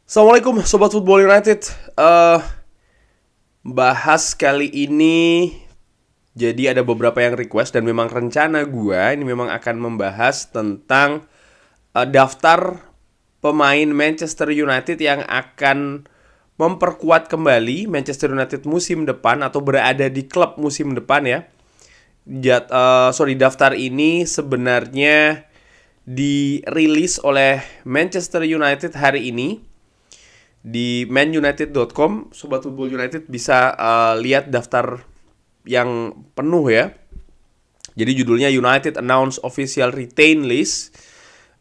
Assalamualaikum Sobat Football United. Bahas kali ini, jadi ada beberapa yang request dan memang rencana gua ini memang akan membahas tentang daftar pemain Manchester United yang akan memperkuat kembali Manchester United musim depan atau berada di klub musim depan ya. Daftar ini sebenarnya dirilis oleh Manchester United hari ini di manunited.com. Sobat Football United bisa lihat daftar yang penuh ya. Jadi judulnya United Announce Official Retain List.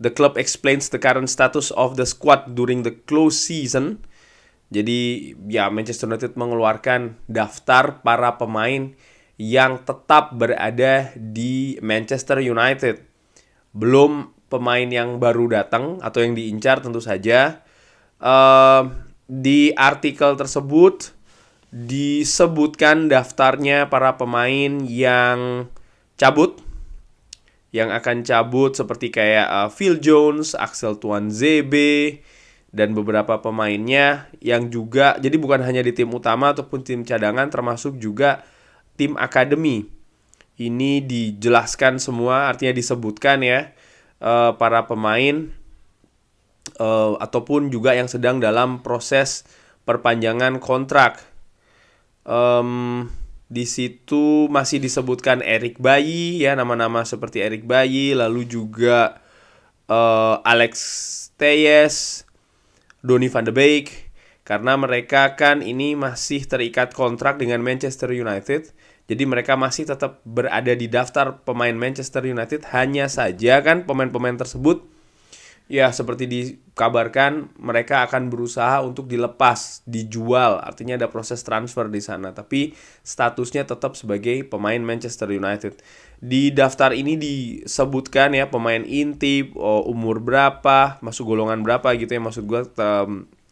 The club explains the current status of the squad during the close season. Jadi ya, Manchester United mengeluarkan daftar para pemain yang tetap berada di Manchester United. Belum pemain yang baru datang atau yang diincar tentu saja. Di artikel tersebut disebutkan daftarnya para pemain yang akan cabut seperti kayak Phil Jones, Axel Tuanzebe, dan beberapa pemainnya yang juga, jadi bukan hanya di tim utama ataupun tim cadangan, termasuk juga tim akademi. Ini dijelaskan semua, artinya disebutkan ya, para pemain ataupun juga yang sedang dalam proses perpanjangan kontrak. Di situ masih disebutkan Eric Bailly ya, nama-nama seperti Eric Bailly, lalu juga Alex Telles, Donny van de Beek, karena mereka kan ini masih terikat kontrak dengan Manchester United. Jadi mereka masih tetap berada di daftar pemain Manchester United. Hanya saja kan pemain-pemain tersebut, ya seperti dikabarkan, mereka akan berusaha untuk dilepas, dijual. Artinya ada proses transfer di sana. Tapi statusnya tetap sebagai pemain Manchester United. Di daftar ini disebutkan ya pemain inti, umur berapa, masuk golongan berapa gitu ya. Maksud gue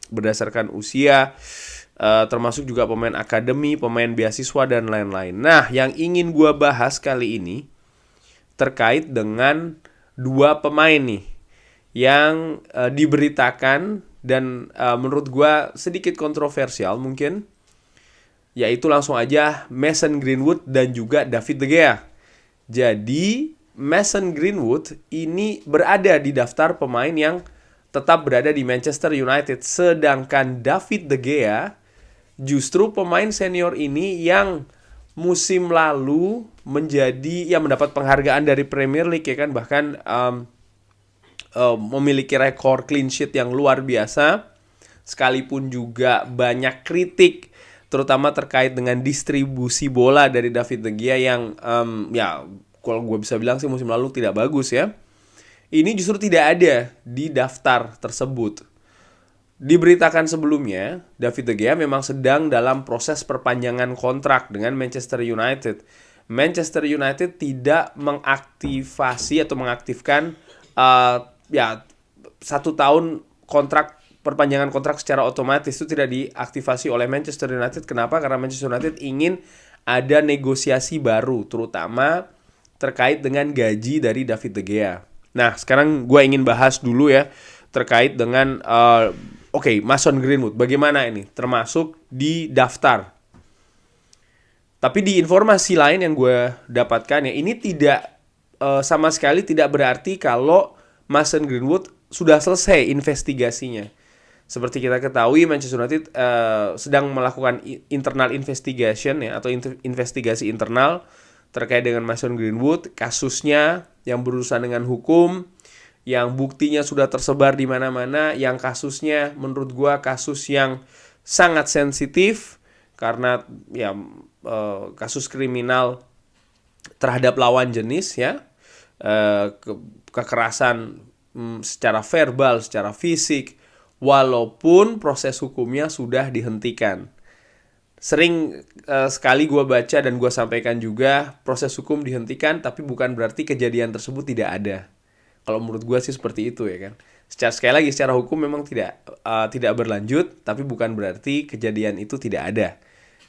berdasarkan usia, termasuk juga pemain akademi, pemain beasiswa, dan lain-lain. Nah, yang ingin gue bahas kali ini terkait dengan dua pemain nih yang diberitakan dan menurut gue sedikit kontroversial mungkin, yaitu langsung aja Mason Greenwood dan juga David De Gea. Jadi Mason Greenwood ini berada di daftar pemain yang tetap berada di Manchester United, sedangkan David De Gea justru pemain senior ini yang musim lalu mendapat penghargaan dari Premier League ya kan, bahkan memiliki rekor clean sheet yang luar biasa, sekalipun juga banyak kritik terutama terkait dengan distribusi bola dari David De Gea yang ya kalau gue bisa bilang sih musim lalu tidak bagus ya. Ini justru tidak ada di daftar tersebut. Diberitakan sebelumnya, David De Gea memang sedang dalam proses perpanjangan kontrak dengan Manchester United. Manchester United tidak mengaktifasi atau mengaktifkan ya 1 tahun kontrak, perpanjangan kontrak secara otomatis itu tidak diaktifasi oleh Manchester United. Kenapa? Karena Manchester United ingin ada negosiasi baru, terutama terkait dengan gaji dari David De Gea. Nah, sekarang gue ingin bahas dulu ya terkait dengan Mason Greenwood. Bagaimana ini? Termasuk di daftar. Tapi di informasi lain yang gue dapatkan ya, ini tidak sama sekali tidak berarti kalau Mason Greenwood sudah selesai investigasinya. Seperti kita ketahui, Manchester United sedang melakukan internal investigation ya, atau investigasi internal terkait dengan Mason Greenwood, kasusnya yang berurusan dengan hukum, yang buktinya sudah tersebar di mana-mana, yang kasusnya menurut gua kasus yang sangat sensitif karena ya kasus kriminal terhadap lawan jenis ya, kekerasan secara verbal, secara fisik, walaupun proses hukumnya sudah dihentikan. Sering sekali gue baca dan gue sampaikan juga, proses hukum dihentikan tapi bukan berarti kejadian tersebut tidak ada. Kalau menurut gue sih seperti itu ya kan. Sekali lagi, secara hukum memang tidak berlanjut, tapi bukan berarti kejadian itu tidak ada.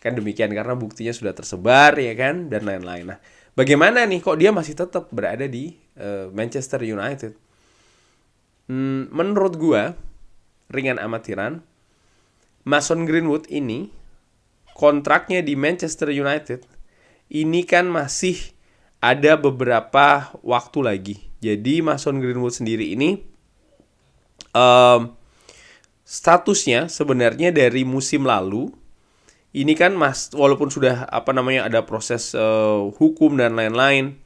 Kan demikian, karena buktinya sudah tersebar ya kan, dan lain-lain. Nah, bagaimana nih kok dia masih tetap berada di Manchester United? Menurut gue ringan amatiran, Mason Greenwood ini kontraknya di Manchester United ini kan masih ada beberapa waktu lagi. Jadi Mason Greenwood sendiri ini statusnya sebenarnya dari musim lalu ini kan walaupun sudah ada proses hukum dan lain-lain,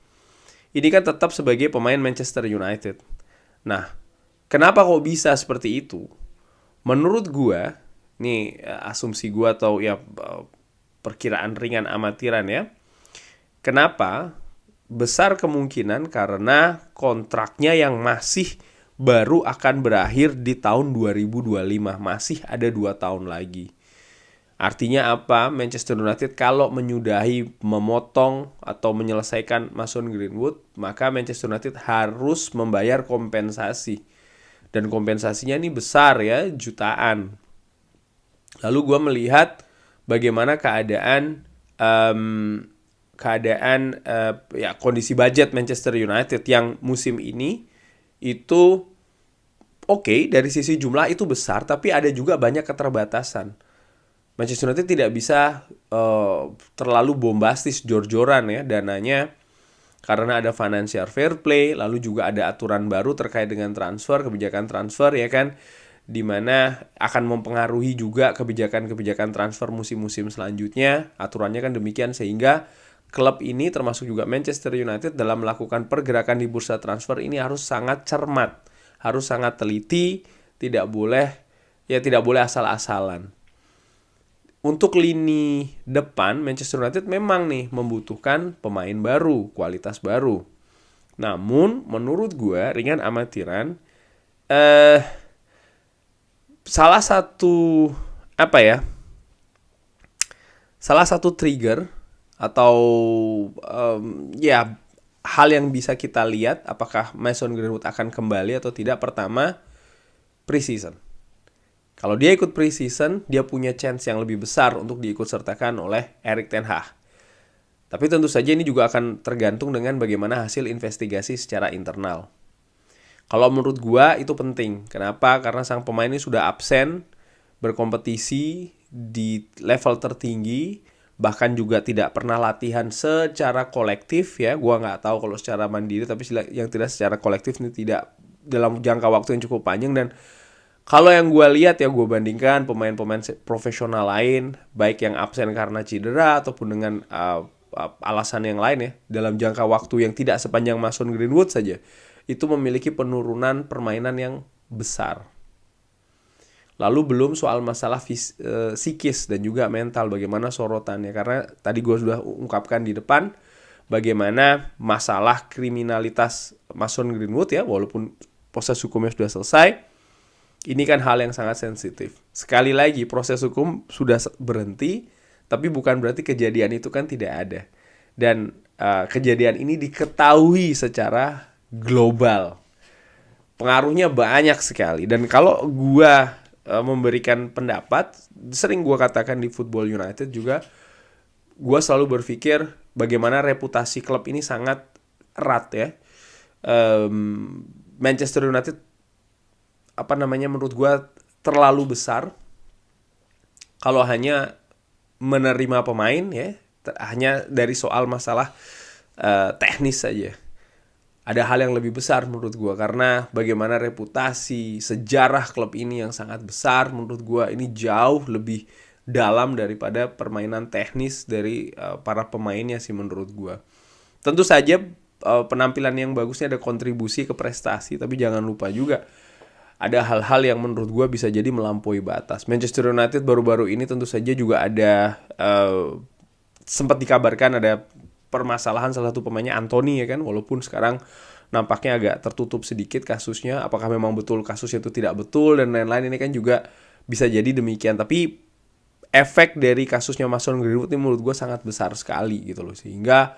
ini kan tetap sebagai pemain Manchester United. Nah, kenapa kok bisa seperti itu? Menurut gua, ini asumsi gua atau ya perkiraan ringan amatiran ya. Kenapa? Besar kemungkinan karena kontraknya yang masih baru akan berakhir di tahun 2025. Masih ada 2 tahun lagi. Artinya apa? Manchester United kalau menyudahi, memotong atau menyelesaikan Mason Greenwood, maka Manchester United harus membayar kompensasi. Dan kompensasinya ini besar ya, jutaan. Lalu gue melihat bagaimana kondisi budget Manchester United yang musim ini itu oke, dari sisi jumlah itu besar, tapi ada juga banyak keterbatasan. Manchester United tidak bisa terlalu bombastis jor-joran ya dananya karena ada financial fair play, lalu juga ada aturan baru terkait dengan transfer, kebijakan transfer ya kan, di mana akan mempengaruhi juga kebijakan-kebijakan transfer musim-musim selanjutnya. Aturannya kan demikian sehingga klub ini termasuk juga Manchester United dalam melakukan pergerakan di bursa transfer ini harus sangat cermat, harus sangat teliti, tidak boleh asal-asalan. Untuk lini depan Manchester United memang nih membutuhkan pemain baru, kualitas baru. Namun menurut gue ringan amatiran salah satu trigger atau hal yang bisa kita lihat apakah Mason Greenwood akan kembali atau tidak. Pertama, pre-season. Kalau dia ikut pre-season, dia punya chance yang lebih besar untuk diikutsertakan oleh Erik ten Hag. Tapi tentu saja ini juga akan tergantung dengan bagaimana hasil investigasi secara internal. Kalau menurut gua itu penting. Kenapa? Karena sang pemain ini sudah absen berkompetisi di level tertinggi, bahkan juga tidak pernah latihan secara kolektif ya. Gua nggak tahu kalau secara mandiri, tapi yang tidak secara kolektif ini tidak dalam jangka waktu yang cukup panjang. Dan kalau yang gue lihat ya, gue bandingkan pemain-pemain profesional lain, baik yang absen karena cedera ataupun dengan alasan yang lain ya, dalam jangka waktu yang tidak sepanjang Mason Greenwood saja, itu memiliki penurunan permainan yang besar. Lalu belum soal masalah psikis dan juga mental, bagaimana sorotannya. Karena tadi gue sudah ungkapkan di depan, bagaimana masalah kriminalitas Mason Greenwood ya, walaupun proses hukumnya sudah selesai, ini kan hal yang sangat sensitif. Sekali lagi, proses hukum sudah berhenti, tapi bukan berarti kejadian itu kan tidak ada. Dan kejadian ini diketahui secara global. Pengaruhnya banyak sekali. Dan kalau gua memberikan pendapat, sering gua katakan di Football United juga, gua selalu berpikir bagaimana reputasi klub ini sangat erat ya. Manchester United menurut gue terlalu besar kalau hanya menerima pemain ya, hanya dari soal masalah teknis saja. Ada hal yang lebih besar menurut gue, karena bagaimana reputasi sejarah klub ini yang sangat besar, menurut gue ini jauh lebih dalam daripada permainan teknis dari para pemainnya sih menurut gue. Tentu saja penampilan yang bagusnya ada kontribusi ke prestasi, tapi jangan lupa juga ada hal-hal yang menurut gue bisa jadi melampaui batas. Manchester United baru-baru ini tentu saja juga ada sempat dikabarkan ada permasalahan salah satu pemainnya, Anthony ya kan, walaupun sekarang nampaknya agak tertutup sedikit kasusnya. Apakah memang betul kasusnya itu tidak betul dan lain-lain, ini kan juga bisa jadi demikian. Tapi efek dari kasusnya Mason Greenwood ini menurut gue sangat besar sekali gitu loh, sehingga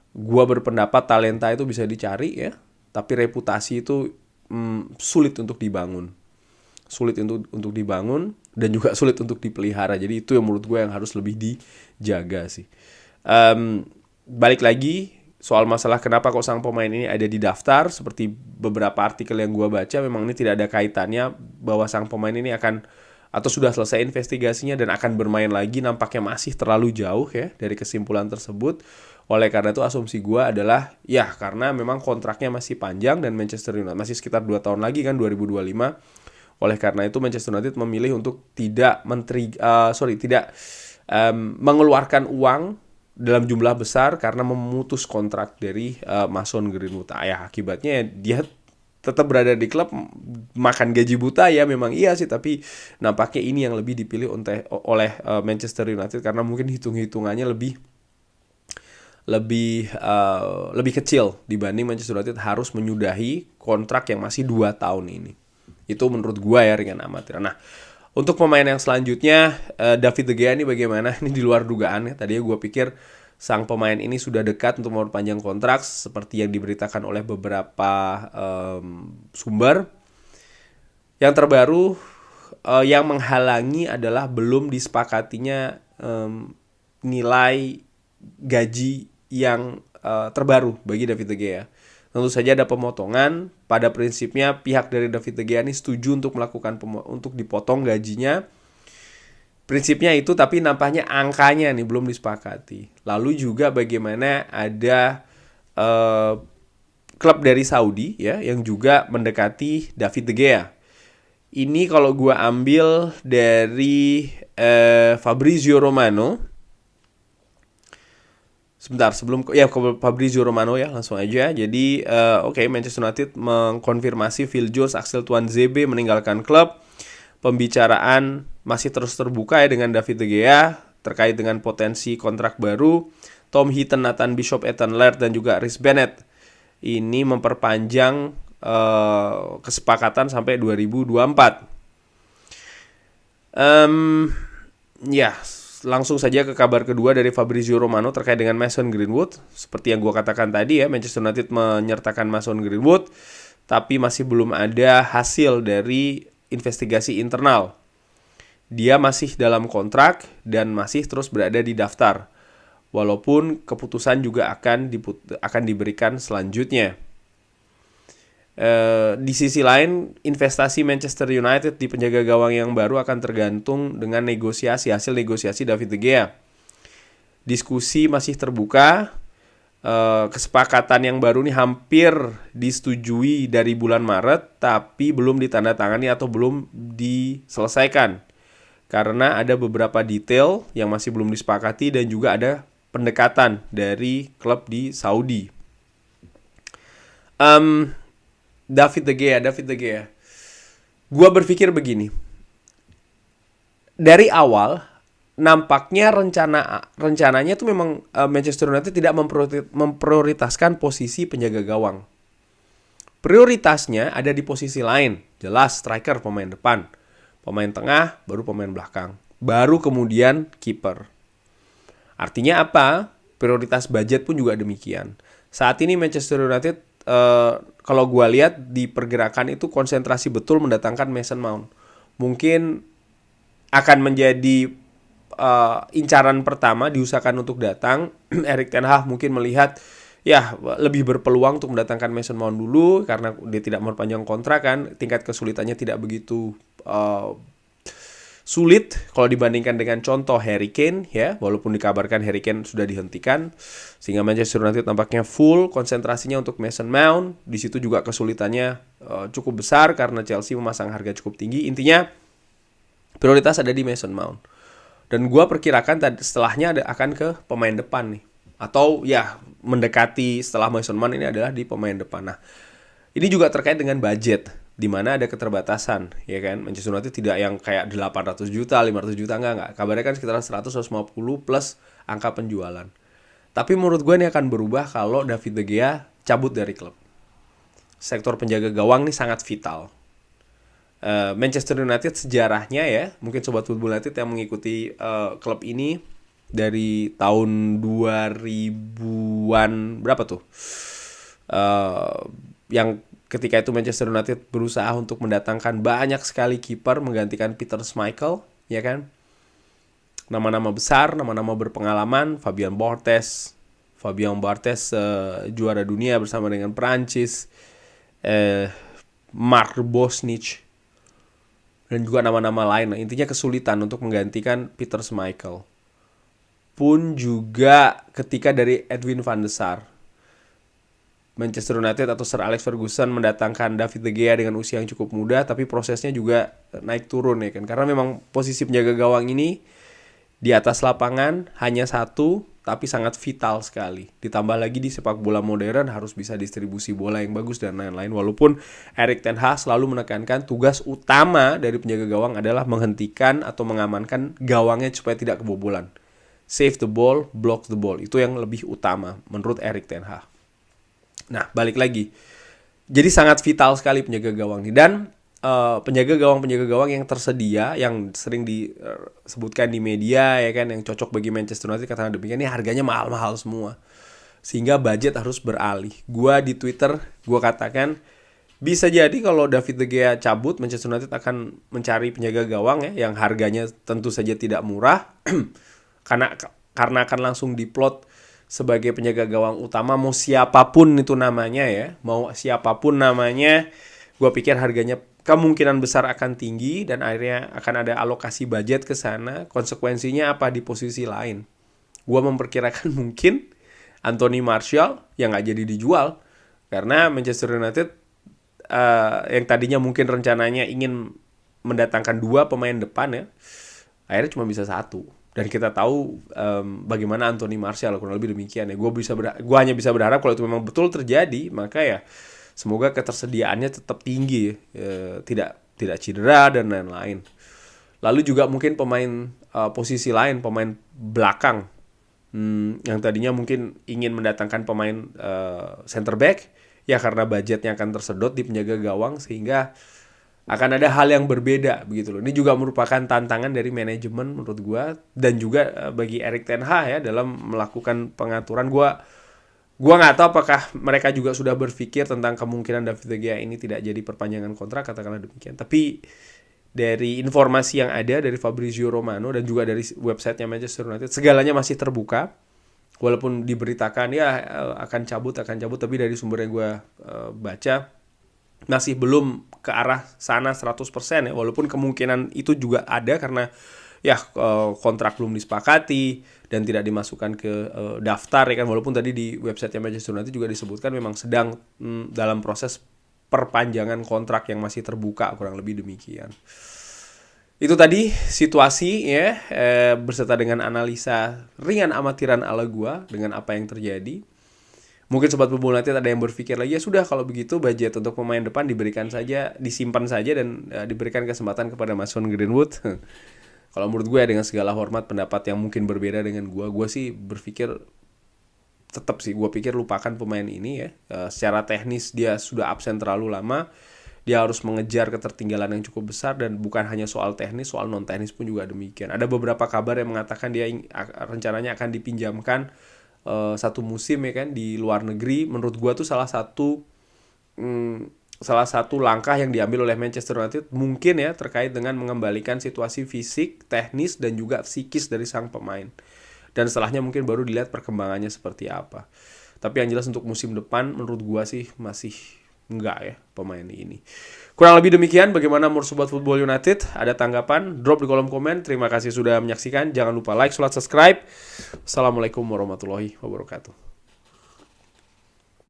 gue berpendapat talenta itu bisa dicari ya, tapi reputasi itu sulit untuk dibangun, dan juga sulit untuk dipelihara. Jadi itu yang menurut gue yang harus lebih dijaga sih. Balik lagi, soal masalah kenapa kok sang pemain ini ada di daftar, seperti beberapa artikel yang gue baca, memang ini tidak ada kaitannya bahwa sang pemain ini akan atau sudah selesai investigasinya dan akan bermain lagi, nampaknya masih terlalu jauh ya dari kesimpulan tersebut. Oleh karena itu asumsi gue adalah ya karena memang kontraknya masih panjang dan Manchester United masih sekitar 2 tahun lagi kan, 2025. Oleh karena itu Manchester United memilih untuk tidak mengeluarkan uang dalam jumlah besar karena memutus kontrak dari Mason Greenwood. Akibatnya dia tetap berada di klub, makan gaji buta ya, memang iya sih, tapi nampaknya ini yang lebih dipilih oleh Manchester United karena mungkin hitung-hitungannya lebih kecil dibanding Manchester United harus menyudahi kontrak yang masih 2 tahun ini. Itu menurut gua ya, ringan amatir. Nah, untuk pemain yang selanjutnya, David De Gea ini bagaimana? Ini di luar dugaan ya. Tadinya gua pikir sang pemain ini sudah dekat untuk memperpanjang kontrak seperti yang diberitakan oleh beberapa sumber. Yang terbaru yang menghalangi adalah belum disepakatinya nilai gaji yang terbaru bagi David De Gea. Tentu saja ada pemotongan. Pada prinsipnya pihak dari David De Gea ini setuju untuk untuk dipotong gajinya. Prinsipnya itu, tapi nampaknya angkanya nih belum disepakati. Lalu juga bagaimana ada klub dari Saudi ya yang juga mendekati David De Gea. Ini kalau gue ambil dari Fabrizio Romano. Sebentar, sebelum ke Fabrizio Romano ya, langsung aja. Jadi Manchester United mengkonfirmasi Phil Jones, Axel Tuanzebe meninggalkan klub. Pembicaraan masih terus terbuka ya dengan David De Gea terkait dengan potensi kontrak baru. Tom Heaton, Nathan Bishop, Ethan Laird dan juga Rhys Bennett ini memperpanjang kesepakatan sampai 2024. Langsung saja ke kabar kedua dari Fabrizio Romano terkait dengan Mason Greenwood. Seperti yang gue katakan tadi ya, Manchester United menyertakan Mason Greenwood, tapi masih belum ada hasil dari investigasi internal. Dia masih dalam kontrak dan masih terus berada di daftar. Walaupun keputusan juga akan diberikan selanjutnya. Di sisi lain, investasi Manchester United di penjaga gawang yang baru akan tergantung dengan hasil negosiasi David De Gea. Diskusi masih terbuka. Kesepakatan yang baru ini hampir disetujui dari bulan Maret, tapi belum ditandatangani atau belum diselesaikan karena ada beberapa detail yang masih belum disepakati dan juga ada pendekatan dari klub di Saudi. David De Gea. Gua berpikir begini. Dari awal nampaknya rencananya tuh memang Manchester United tidak memprioritaskan posisi penjaga gawang. Prioritasnya ada di posisi lain. Jelas striker, pemain depan, pemain tengah, baru pemain belakang, baru kemudian kiper. Artinya apa? Prioritas budget pun juga demikian. Saat ini Manchester United kalau gue lihat di pergerakan itu konsentrasi betul mendatangkan Mason Mount. Mungkin akan menjadi incaran pertama diusahakan untuk datang. Erik ten Hag mungkin melihat ya lebih berpeluang untuk mendatangkan Mason Mount dulu karena dia tidak memperpanjang kontrak kan, tingkat kesulitannya tidak begitu sulit kalau dibandingkan dengan contoh Harry Kane ya, walaupun dikabarkan Harry Kane sudah dihentikan, sehingga Manchester United nampaknya full konsentrasinya untuk Mason Mount. Di situ juga kesulitannya cukup besar karena Chelsea memasang harga cukup tinggi. Intinya prioritas ada di Mason Mount. Dan gue perkirakan setelahnya akan ke pemain depan nih. Atau ya mendekati setelah Mason Mount ini adalah di pemain depan. Nah, ini juga terkait dengan budget, di mana ada keterbatasan, ya kan? Manchester United tidak yang kayak 800 juta, 500 juta, enggak. Kabarnya kan sekitar 100-150 plus angka penjualan. Tapi menurut gue ini akan berubah kalau David De Gea cabut dari klub. Sektor penjaga gawang ini sangat vital. Manchester United sejarahnya ya, mungkin Sobat Football United yang mengikuti klub ini dari tahun 2000-an berapa tuh? Yang ketika itu Manchester United berusaha untuk mendatangkan banyak sekali kiper menggantikan Peter Schmeichel, ya kan? Nama-nama besar, nama-nama berpengalaman, Fabian Barthez, Fabien Barthez juara dunia bersama dengan Prancis, Mark Bosnich, dan juga nama-nama lain. Nah, intinya kesulitan untuk menggantikan Peter Schmeichel. Pun juga ketika dari Edwin van de Sar, Manchester United atau Sir Alex Ferguson mendatangkan David De Gea dengan usia yang cukup muda, tapi prosesnya juga naik turun ya kan. Karena memang posisi penjaga gawang ini di atas lapangan hanya satu, tapi sangat vital sekali. Ditambah lagi di sepak bola modern harus bisa distribusi bola yang bagus dan lain-lain. Walaupun Erik ten Hag selalu menekankan tugas utama dari penjaga gawang adalah menghentikan atau mengamankan gawangnya supaya tidak kebobolan. Save the ball, block the ball. Itu yang lebih utama menurut Erik ten Hag. Nah, balik lagi. Jadi sangat vital sekali penjaga gawang ini. Dan penjaga gawang yang tersedia, yang sering disebutkan di media ya kan, yang cocok bagi Manchester United katakan demikian, ini harganya mahal-mahal semua. Sehingga budget harus beralih. Gua di Twitter, gua katakan bisa jadi kalau David De Gea cabut, Manchester United akan mencari penjaga gawang ya, yang harganya tentu saja tidak murah. karena akan langsung diplot sebagai penjaga gawang utama, mau siapapun itu namanya ya, gue pikir harganya kemungkinan besar akan tinggi dan akhirnya akan ada alokasi budget ke sana. Konsekuensinya apa di posisi lain? Gue memperkirakan mungkin Anthony Martial yang nggak jadi dijual karena Manchester United yang tadinya mungkin rencananya ingin mendatangkan 2 pemain depan ya, akhirnya cuma bisa 1. Dan kita tahu bagaimana Anthony Martial, kurang lebih demikian ya. Gue hanya bisa berharap kalau itu memang betul terjadi, maka ya semoga ketersediaannya tetap tinggi, tidak cedera dan lain-lain. Lalu juga mungkin pemain posisi lain, pemain belakang yang tadinya mungkin ingin mendatangkan pemain center back, ya karena budgetnya akan tersedot di penjaga gawang sehingga akan ada hal yang berbeda begitu loh. Ini juga merupakan tantangan dari manajemen menurut gue dan juga bagi Erik ten Hag ya dalam melakukan pengaturan. Gue nggak tahu apakah mereka juga sudah berpikir tentang kemungkinan David De Gea ini tidak jadi perpanjangan kontrak, katakanlah demikian. Tapi dari informasi yang ada dari Fabrizio Romano dan juga dari websitenya Manchester United, segalanya masih terbuka. Walaupun diberitakan ya akan cabut, tapi dari sumber yang gue baca masih belum ke arah sana 100% ya, walaupun kemungkinan itu juga ada karena ya kontrak belum disepakati dan tidak dimasukkan ke daftar ya kan, walaupun tadi di website Manchester United juga disebutkan memang sedang dalam proses perpanjangan kontrak yang masih terbuka, kurang lebih demikian. Itu tadi situasi ya, berserta dengan analisa ringan amatiran ala gua dengan apa yang terjadi. Mungkin Sobat Football United ada yang berpikir lagi, ya sudah kalau begitu budget untuk pemain depan disimpan saja dan diberikan kesempatan kepada Mason Greenwood. Kalau menurut gue dengan segala hormat pendapat yang mungkin berbeda dengan gue sih berpikir gue pikir lupakan pemain ini ya. Secara teknis dia sudah absen terlalu lama, dia harus mengejar ketertinggalan yang cukup besar dan bukan hanya soal teknis, soal non teknis pun juga demikian. Ada beberapa kabar yang mengatakan dia rencananya akan dipinjamkan 1 musim ya kan di luar negeri. Menurut gua tuh salah satu langkah yang diambil oleh Manchester United mungkin ya terkait dengan mengembalikan situasi fisik, teknis dan juga psikis dari sang pemain. Dan setelahnya mungkin baru dilihat perkembangannya seperti apa. Tapi yang jelas untuk musim depan menurut gua sih masih enggak ya pemain ini. Kurang lebih demikian. Bagaimana menurut Sobat Football United? Ada tanggapan? Drop di kolom komen. Terima kasih sudah menyaksikan. Jangan lupa like, subscribe. Assalamualaikum warahmatullahi wabarakatuh.